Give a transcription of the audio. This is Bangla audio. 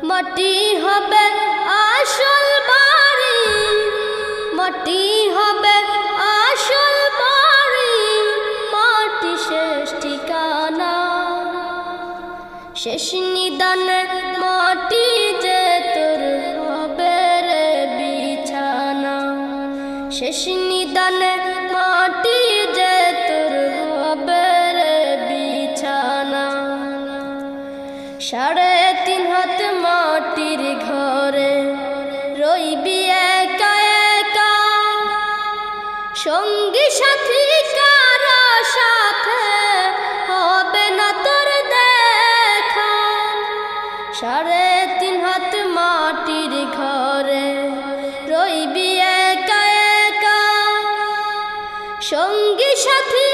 মাটি হবে আসল বাড়ি, মাটি হবে আসল বাড়ি, মাটি শেষ ঠিকানা। শেষ নিদানে মাটি যে তোর হবে রে বিছানা, শেষ নিদানে মাটি যে তোর হবে রে বিছানা। 3.5 হাত মাটির ঘরে রইবি একা একা, সঙ্গী সাথী কারো সাথে হবে না তোর দেখা। 3.5 হাত মাটির ঘরে রইবি একা একা, সঙ্গী সাথী